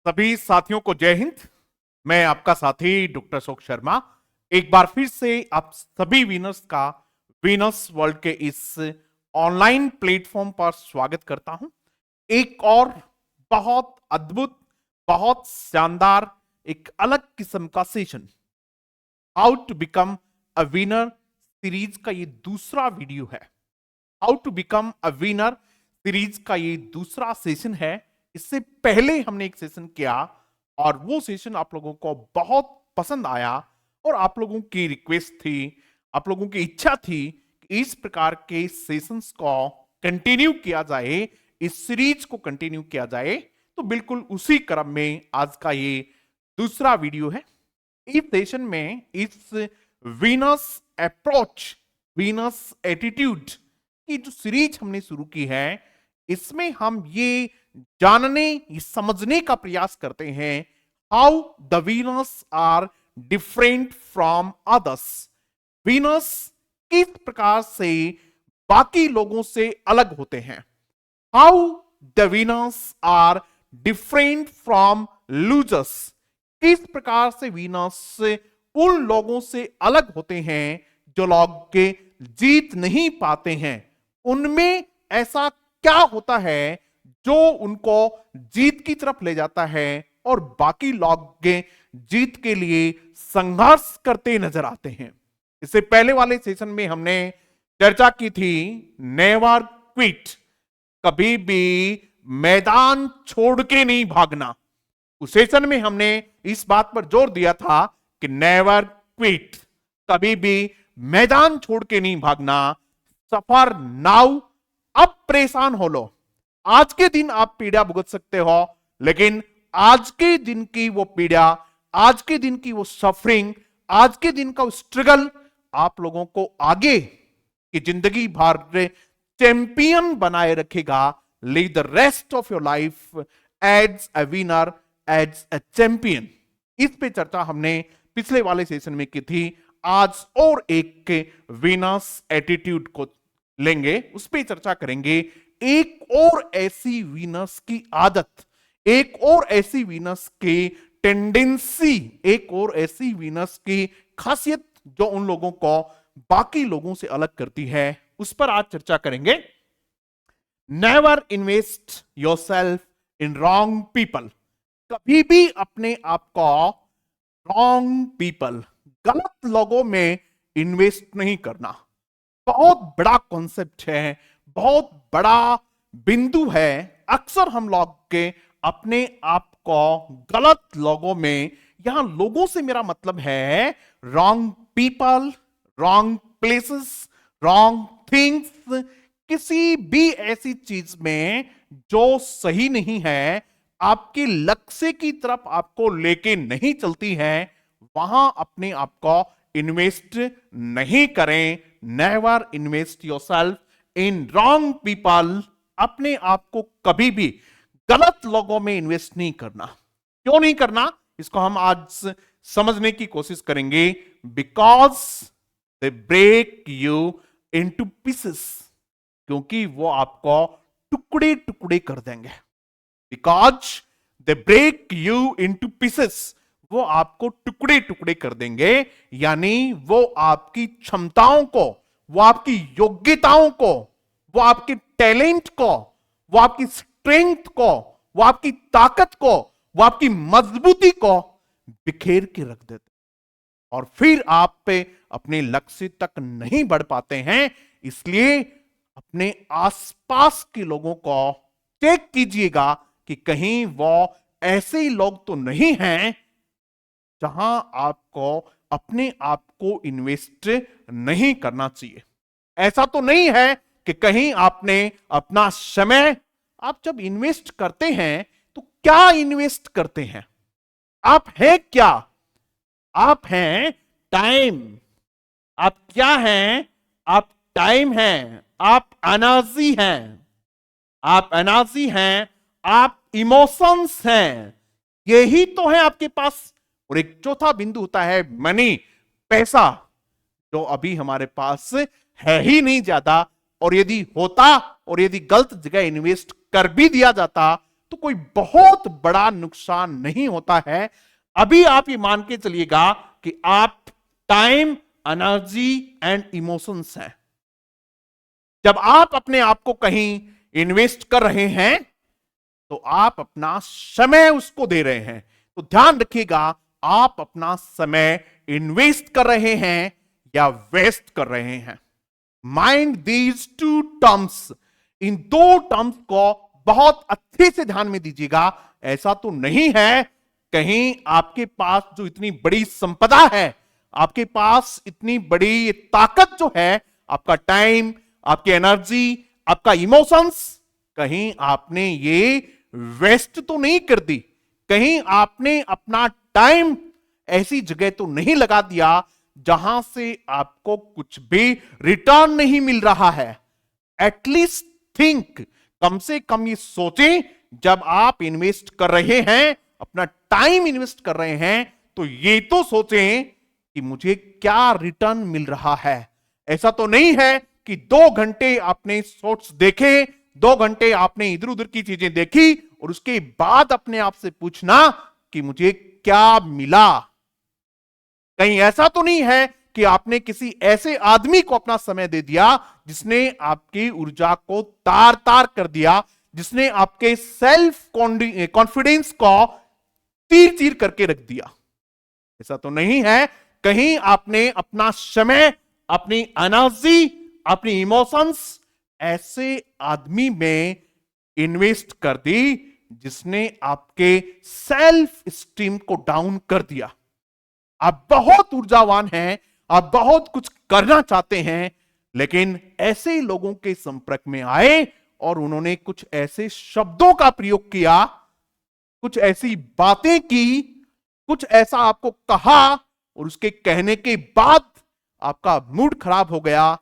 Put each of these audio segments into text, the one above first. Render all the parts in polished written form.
सभी साथियों को जय हिंद। मैं आपका साथी डॉक्टर अशोक शर्मा एक बार फिर से आप सभी विनर्स का विनर्स वर्ल्ड के इस ऑनलाइन प्लेटफॉर्म पर स्वागत करता हूं। एक और बहुत अद्भुत, बहुत शानदार, एक अलग किस्म का session, how to become a winner series का ये दूसरा वीडियो है। How to become a winner series का ये दूसरा सेशन है। इससे पहले हमने एक सेशन किया और वो सेशन आप लोगों को बहुत पसंद आया और आप लोगों की रिक्वेस्ट थी, आप लोगों की इच्छा थी कि इस प्रकार के सेशंस को कंटिन्यू किया जाए, इस सीरीज को कंटिन्यू किया जाए। तो बिल्कुल उसी क्रम में आज का ये दूसरा वीडियो है। इस सेशन में इस वीनस अप्रोच, वीनस एटीट्यूड की जो सीरीज हमने शुरू की है, इसमें हम ये जानने, ये समझने का प्रयास करते हैं how the winners are different from others. Winners किस प्रकार से बाकी लोगों से अलग होते हैं। How the winners are different from losers. किस प्रकार से वीनस उन लोगों से अलग होते हैं जो लोग के जीत नहीं पाते हैं। उनमें ऐसा क्या होता है जो उनको जीत की तरफ ले जाता है और बाकी लोग जीत के लिए संघर्ष करते नजर आते हैं। इससे पहले वाले सेशन में हमने चर्चा की थी नेवर क्विट, कभी भी मैदान छोड़ के नहीं भागना। उस सेशन में हमने इस बात पर जोर दिया था कि नेवर क्विट, कभी भी मैदान छोड़ के नहीं भागना। सफर नाउ, अब परेशान हो लो। आज के दिन आप पीड़ा भुगत सकते हो, लेकिन आज के दिन की वो पीड़ा, आज के दिन की वो सफरिंग, आज के दिन का वो स्ट्रगल आप लोगों को आगे की जिंदगी भर चैंपियन बनाए रखेगा। Live the rest of your life as a winner, as a champion. इस पे चर्चा हमने पिछले वाले सेशन में की थी। आज और एक विनर्स एटीट्यूड को लेंगे, उस पर चर्चा करेंगे। एक और ऐसी विनर्स की आदत, एक और ऐसी विनर्स की टेंडेंसी, एक और ऐसी विनर्स की खासियत जो उन लोगों को बाकी लोगों से अलग करती है, उस पर आज चर्चा करेंगे। Never invest yourself in wrong people. कभी भी अपने आप को रॉन्ग पीपल, गलत लोगों में इन्वेस्ट नहीं करना। बहुत बड़ा कॉन्सेप्ट है, बहुत बड़ा बिंदु है। अक्सर हम लोग के अपने आप को गलत लोगों में, यहां लोगों से मेरा मतलब है wrong people, wrong places, wrong things, किसी भी ऐसी चीज में जो सही नहीं है, आपके लक्ष्य की तरफ आपको लेके नहीं चलती है, वहां अपने आप को इन्वेस्ट नहीं करें। Never invest yourself in wrong people. अपने आप को कभी भी गलत लोगों में इन्वेस्ट नहीं करना। क्यों नहीं करना, इसको हम आज समझने की कोशिश करेंगे। Because they break you into pieces, क्योंकि वो आपको टुकड़े टुकड़े कर देंगे। Because they break you into pieces, वो आपको टुकड़े टुकड़े कर देंगे। यानी वो आपकी क्षमताओं को, वो आपकी योग्यताओं को, वो आपके टैलेंट को, वो आपकी स्ट्रेंथ को, वो आपकी ताकत को, वो आपकी मजबूती को बिखेर के रख देते और फिर आप पे अपने लक्ष्य तक नहीं बढ़ पाते हैं। इसलिए अपने आसपास के लोगों को चेक कीजिएगा कि कहीं वो ऐसे ही लोग तो नहीं हैं जहां आपको अपने आप को इन्वेस्ट नहीं करना चाहिए। ऐसा तो नहीं है कि कहीं आपने अपना समय, आप जब इन्वेस्ट करते हैं तो क्या इन्वेस्ट करते हैं? आप हैं क्या? आप हैं टाइम। आप क्या हैं? आप टाइम हैं, आप एनर्जी हैं, आप एनर्जी हैं, आप इमोशंस हैं। यही तो है आपके पास। और एक चौथा बिंदु होता है मनी, पैसा, जो अभी हमारे पास है ही नहीं ज्यादा। और यदि होता और यदि गलत जगह इन्वेस्ट कर भी दिया जाता तो कोई बहुत बड़ा नुकसान नहीं होता है। अभी आप ये मान के चलिएगा कि आप टाइम, एनर्जी एंड इमोशंस हैं। जब आप अपने आप को कहीं इन्वेस्ट कर रहे हैं तो आप अपना समय उसको दे रहे हैं। तो ध्यान रखिएगा, आप अपना समय इन्वेस्ट कर रहे हैं या वेस्ट कर रहे हैं। माइंड दीज टू टर्म्स, इन दो टर्म्स को बहुत अच्छे से ध्यान में दीजिएगा। ऐसा तो नहीं है कहीं आपके पास जो इतनी बड़ी संपदा है, आपके पास इतनी बड़ी ताकत जो है, आपका टाइम, आपकी एनर्जी, आपका इमोशंस, कहीं आपने ये वेस्ट तो नहीं कर दी, कहीं आपने अपना टाइम ऐसी जगह तो नहीं लगा दिया जहां से आपको कुछ भी रिटर्न नहीं मिल रहा है। एटलीस्ट थिंक, कम से कम ये सोचें, जब आप इन्वेस्ट कर रहे हैं, अपना टाइम इन्वेस्ट कर रहे हैं, तो ये तो सोचें कि मुझे क्या रिटर्न मिल रहा है। ऐसा तो नहीं है कि 2 घंटे आपने शॉर्ट्स देखे, 2 घंटे आपने इधर उधर की चीजें देखी और उसके बाद अपने आप से पूछना कि मुझे क्या मिला। कहीं ऐसा तो नहीं है कि आपने किसी ऐसे आदमी को अपना समय दे दिया जिसने आपकी ऊर्जा को तार तार कर दिया, जिसने आपके सेल्फ कॉन्फिडेंस को तीर तीर करके रख दिया। ऐसा तो नहीं है कहीं आपने अपना समय, अपनी एनर्जी, अपनी इमोशंस ऐसे आदमी में इन्वेस्ट कर दी जिसने आपके सेल्फ स्टीम को डाउन कर दिया। आप बहुत ऊर्जावान हैं, आप बहुत कुछ करना चाहते हैं, लेकिन ऐसे लोगों के संपर्क में आए और उन्होंने कुछ ऐसे शब्दों का प्रयोग किया, कुछ ऐसी बातें की, कुछ ऐसा आपको कहा और उसके कहने के बाद आपका मूड खराब हो गया।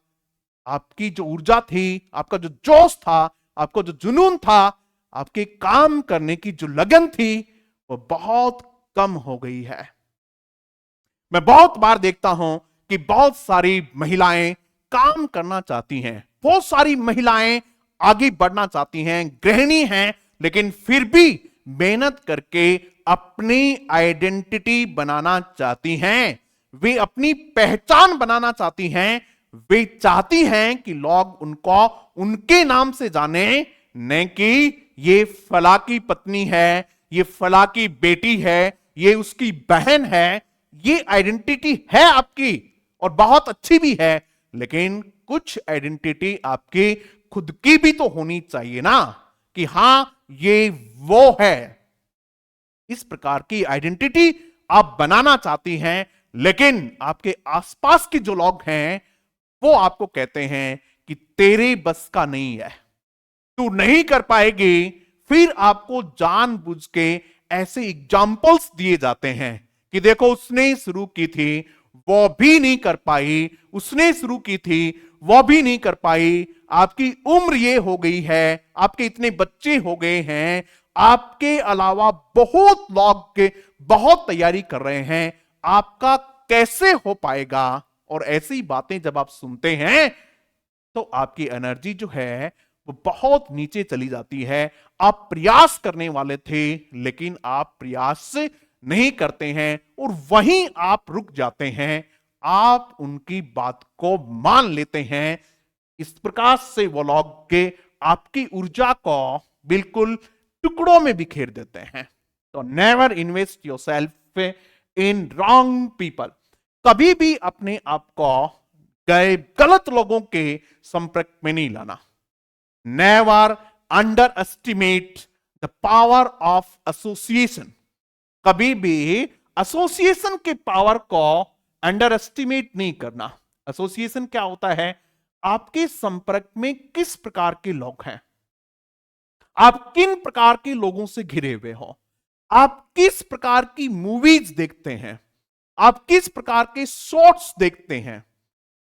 आपकी जो ऊर्जा थी, आपका जो जोश था, आपका जो जुनून था, आपके काम करने की जो लगन थी, वो बहुत कम हो गई है। मैं बहुत बार देखता हूं कि बहुत सारी महिलाएं काम करना चाहती हैं, बहुत सारी महिलाएं आगे बढ़ना चाहती हैं, गृहिणी हैं, लेकिन फिर भी मेहनत करके अपनी आइडेंटिटी बनाना चाहती हैं, वे अपनी पहचान बनाना चाहती हैं, वे चाहती हैं कि लोग उनको उनके नाम से जाने, न कि ये फला की पत्नी है, ये फला की बेटी है, ये उसकी बहन है। ये आइडेंटिटी है आपकी और बहुत अच्छी भी है, लेकिन कुछ आइडेंटिटी आपकी खुद की भी तो होनी चाहिए ना, कि हां ये वो है। इस प्रकार की आइडेंटिटी आप बनाना चाहती हैं, लेकिन आपके आसपास के जो लोग हैं वो आपको कहते हैं कि तेरे बस का नहीं है, तू नहीं कर पाएगी। फिर आपको जानबूझ के ऐसे एग्जाम्पल्स दिए जाते हैं कि देखो उसने शुरू की थी, वो भी नहीं कर पाई, उसने शुरू की थी, वो भी नहीं कर पाई, आपकी उम्र ये हो गई है, आपके इतने बच्चे हो गए हैं, आपके अलावा बहुत लोग के बहुत तैयारी कर रहे हैं, आपका कैसे हो पाएगा। और ऐसी बातें जब आप सुनते हैं तो आपकी एनर्जी जो है वो बहुत नीचे चली जाती है। आप प्रयास करने वाले थे, लेकिन आप प्रयास नहीं करते हैं और वहीं आप रुक जाते हैं, आप उनकी बात को मान लेते हैं। इस प्रकार से वो लोग के आपकी ऊर्जा को बिल्कुल टुकड़ों में बिखेर देते हैं। तो never invest yourself in wrong people. कभी भी अपने आप को गए गलत लोगों के संपर्क में नहीं लाना। Never under estimate the power of association. कभी भी एसोसिएशन के पावर को अंडर एस्टिमेट नहीं करना। एसोसिएशन क्या होता है? आपके संपर्क में किस प्रकार के लोग हैं, आप किन प्रकार के लोगों से घिरे हुए हो, आप किस प्रकार की मूवीज देखते हैं, आप किस प्रकार के शॉर्ट्स देखते हैं,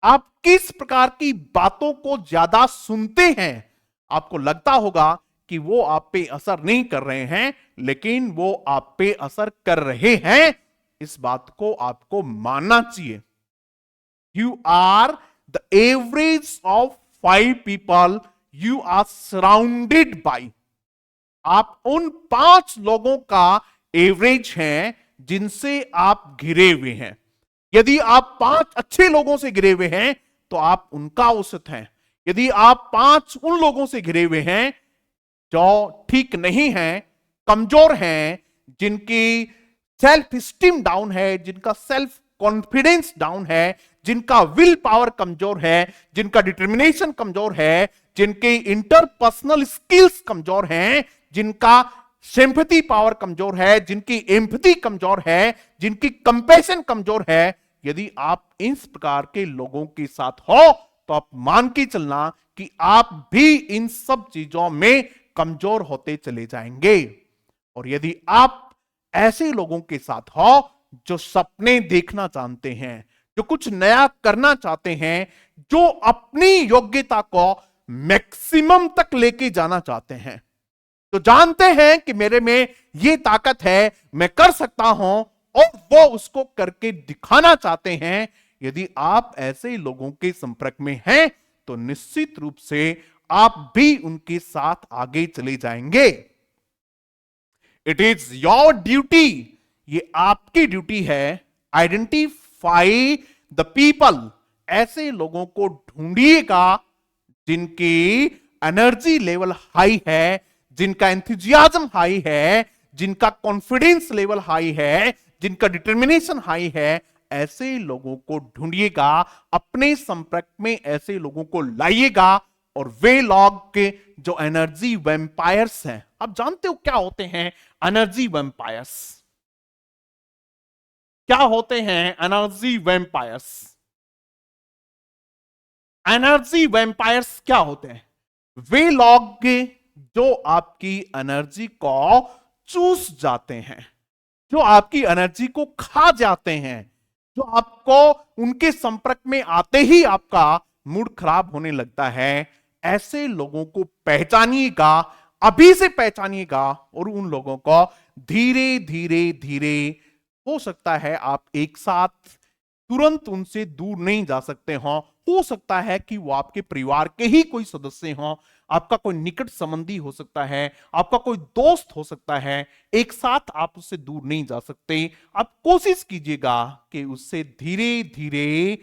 आप किस प्रकार की बातों को ज्यादा सुनते हैं। आपको लगता होगा कि वो आप पे असर नहीं कर रहे हैं, लेकिन वो आप पे असर कर रहे हैं। इस बात को आपको मानना चाहिए। You are the average of 5 people you are surrounded by. आप उन 5 लोगों का एवरेज हैं जिनसे आप घिरे हुए हैं। यदि आप 5 अच्छे लोगों से घिरे हुए हैं तो आप उनका औसत हैं। यदि आप 5 उन लोगों से घिरे हुए हैं जो ठीक नहीं है, कमजोर हैं, जिनकी सेल्फ स्टीम डाउन है, जिनका सेल्फ कॉन्फिडेंस डाउन है, जिनका विल पावर कमजोर है, जिनका डिटर्मिनेशन कमजोर है, जिनके इंटरपर्सनल स्किल्स कमजोर हैं, जिनका सिंपैथी पावर कमजोर है, जिनकी एम्पैथी कमजोर है, जिनकी कंपैशन कमजोर है, यदि आप इस प्रकार के लोगों के साथ हो तो आप मान के चलना कि आप भी इन सब चीजों में कमजोर होते चले जाएंगे। और यदि आप ऐसे लोगों के साथ हो जो सपने देखना जानते हैं, जो कुछ नया करना चाहते हैं, जो अपनी योग्यता को मैक्सिमम तक लेके जाना चाहते हैं, तो जानते हैं कि मेरे में ये ताकत है, मैं कर सकता हूं, और वो उसको करके दिखाना चाहते हैं, यदि आप ऐसे लोगों के संपर्क में हैं तो निश्चित रूप से आप भी उनके साथ आगे चले जाएंगे। इट इज योर ड्यूटी, ये आपकी ड्यूटी है, आइडेंटिफाई द पीपल, ऐसे लोगों को ढूंढिएगा जिनकी एनर्जी लेवल हाई है, जिनका एंथुजियाज्म हाई है, जिनका कॉन्फिडेंस लेवल हाई है, जिनका डिटर्मिनेशन हाई है, ऐसे लोगों को ढूंढिएगा, अपने संपर्क में ऐसे लोगों को लाइएगा। और वे लोग के जो एनर्जी वैम्पायर्स हैं, आप जानते हो क्या होते हैं एनर्जी वैम्पायर्स? क्या होते हैं एनर्जी वैम्पायर्स? एनर्जी वैम्पायर्स क्या होते हैं? वे लोग जो आपकी एनर्जी को चूस जाते हैं, जो आपकी एनर्जी को खा जाते हैं, जो आपको उनके संपर्क में आते ही आपका मूड खराब होने लगता है, ऐसे लोगों को पहचानिएगा, अभी से पहचानिएगा, और उन लोगों को धीरे धीरे धीरे, हो सकता है आप एक साथ तुरंत उनसे दूर नहीं जा सकते हो सकता है कि वो आपके परिवार के ही कोई सदस्य हों, आपका कोई निकट संबंधी हो सकता है, आपका कोई दोस्त हो सकता है, एक साथ आप उससे दूर नहीं जा सकते। आप कोशिश कीजिएगा कि उससे धीरे धीरे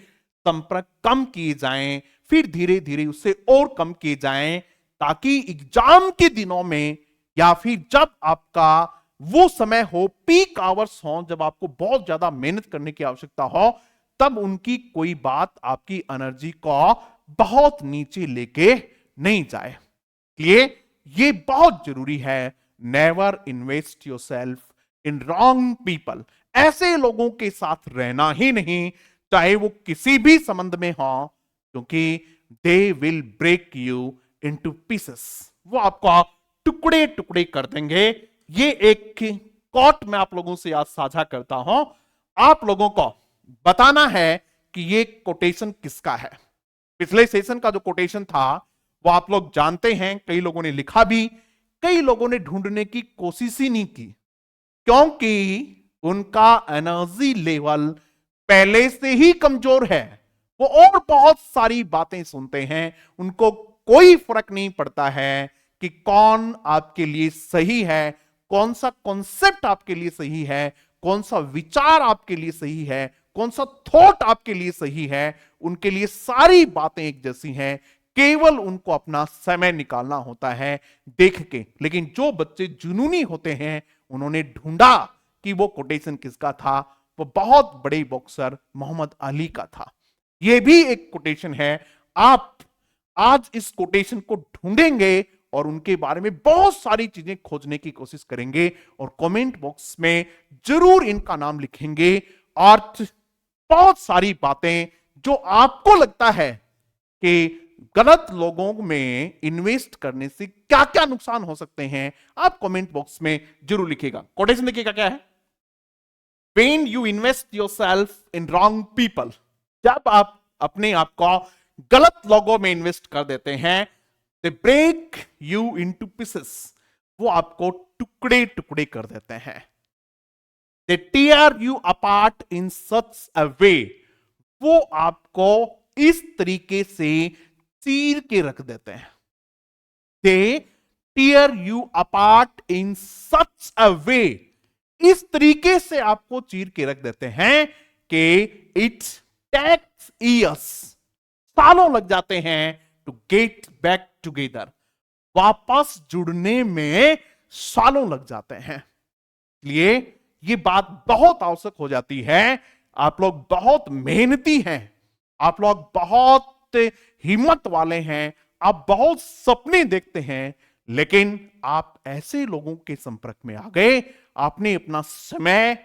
संपर्क कम किए जाएं, फिर धीरे धीरे उससे और कम किए जाएं, ताकि एग्जाम के दिनों में या फिर जब आपका वो समय हो, पीक आवर्स हो, जब आपको बहुत ज्यादा मेहनत करने की आवश्यकता हो, तब उनकी कोई बात आपकी एनर्जी को बहुत नीचे लेके नहीं जाए। इसलिए ये बहुत जरूरी है, never invest yourself in wrong people, ऐसे लोगों के साथ रहना ही नहीं, चाहे वो किसी भी संबंध में हो, क्योंकि they will break you into pieces, वो आपको टुकड़े टुकड़े कर देंगे। ये एक कोट मैं आप लोगों से आज साझा करता हूं, आप लोगों को बताना है कि ये कोटेशन किसका है। पिछले सेशन का जो कोटेशन था वो आप लोग जानते हैं, कई लोगों ने लिखा भी, कई लोगों ने ढूंढने की कोशिश ही नहीं की, क्योंकि उनका एनर्जी लेवल पहले से ही कमजोर है। वो और बहुत सारी बातें सुनते हैं, उनको कोई फर्क नहीं पड़ता है कि कौन आपके लिए सही है, कौन सा कॉन्सेप्ट आपके लिए सही है, कौन सा विचार आपके लिए सही है, कौन सा थॉट आपके लिए सही है। उनके लिए सारी बातें एक जैसी हैं, केवल उनको अपना समय निकालना होता है देख के। लेकिन जो बच्चे जुनूनी होते हैं, उन्होंने ढूंढा कि वो कोटेशन किसका था, वो बहुत बड़े बॉक्सर मोहम्मद अली का था। यह भी एक कोटेशन है। आप आज इस कोटेशन को ढूंढेंगे और उनके बारे में बहुत सारी चीजें खोजने की कोशिश करेंगे, और कमेंट बॉक्स में जरूर इनका नाम लिखेंगे, और बहुत सारी बातें जो आपको लगता है कि गलत लोगों में इन्वेस्ट करने से क्या क्या नुकसान हो सकते हैं, आप कमेंट बॉक्स में जरूर लिखिएगा। कोटेशन देखिएगा क्या है, when you invest yourself in wrong people, जब आप अपने आप को गलत लोगों में इन्वेस्ट कर देते हैं, they break you into pieces, वो आपको टुकड़े टुकड़े कर देते हैं। they tear you apart in such a way, वो आपको इस तरीके से चीर के रख देते हैं। they tear you apart in such a way, इस तरीके से आपको चीर के रख देते हैं कि इट्स टेक्स ईयर्स, सालों लग जाते हैं टू गेट बैक टुगेदर, वापस जुड़ने में सालों लग जाते हैं। इसलिए ये बात बहुत आवश्यक हो जाती है। आप लोग बहुत मेहनती हैं, आप लोग बहुत हिम्मत वाले हैं, आप बहुत सपने देखते हैं, लेकिन आप ऐसे लोगों के संपर्क में आ गए, आपने अपना समय,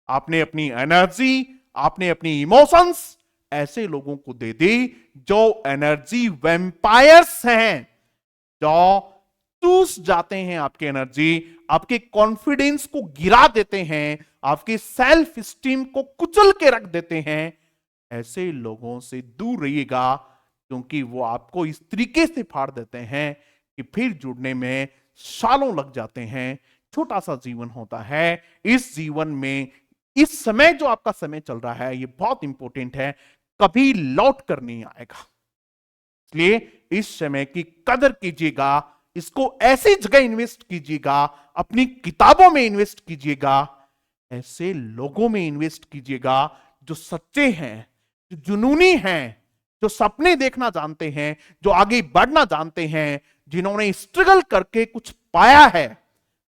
आपने अपनी एनर्जी, आपने अपनी इमोशंस ऐसे लोगों को दे दी जो एनर्जी वैम्पायर्स हैं, जो चूस जाते हैं आपकी एनर्जी, आपके कॉन्फिडेंस को गिरा देते हैं, आपके सेल्फ स्टीम को कुचल के रख देते हैं। ऐसे लोगों से दूर रहिएगा, क्योंकि वो आपको इस तरीके से फाड़ देते हैं कि फिर जुड़ने में सालों लग जाते हैं। छोटा सा जीवन होता है, इस जीवन में इस समय जो आपका समय चल रहा है ये बहुत इंपॉर्टेंट है, कभी लौट कर नहीं आएगा। इसलिए इस समय की कदर कीजिएगा, इसको ऐसी जगह इन्वेस्ट कीजिएगा, अपनी किताबों में इन्वेस्ट कीजिएगा, ऐसे लोगों में इन्वेस्ट कीजिएगा जो सच्चे हैं, जो जुनूनी हैं, जो सपने देखना जानते हैं, जो आगे बढ़ना जानते हैं, जिन्होंने स्ट्रगल करके कुछ पाया है।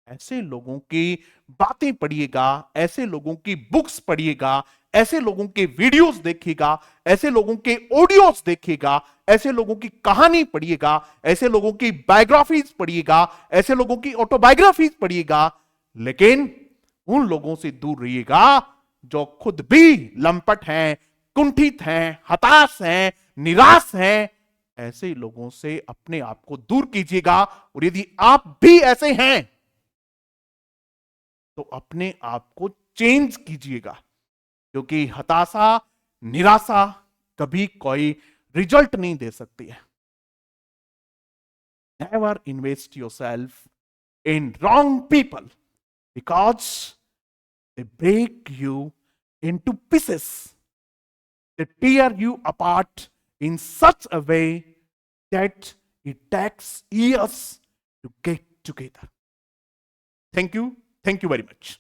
ऐसे लोगों की बातें पढ़िएगा, ऐसे लोगों की बुक्स पढ़िएगा, ऐसे लोगों के वीडियोस देखिएगा, ऐसे लोगों के ऑडियोस देखिएगा, ऐसे लोगों की कहानी पढ़िएगा, ऐसे लोगों की बायोग्राफीज पढ़िएगा, ऐसे लोगों की ऑटोबायोग्राफीज पढ़िएगा, लेकिन उन लोगों से दूर रहिएगा जो खुद भी लंपट हैं, कुंठित हैं, हताश हैं, निराश हैं। ऐसे लोगों से अपने आप को दूर कीजिएगा, और यदि आप भी ऐसे हैं तो अपने आप को चेंज कीजिएगा, क्योंकि हताशा, निराशा कभी कोई रिजल्ट नहीं दे सकती है। Never invest yourself in wrong people, because they break you into pieces. They tear you apart in such a way that it takes years to get together. Thank you. Thank you very much.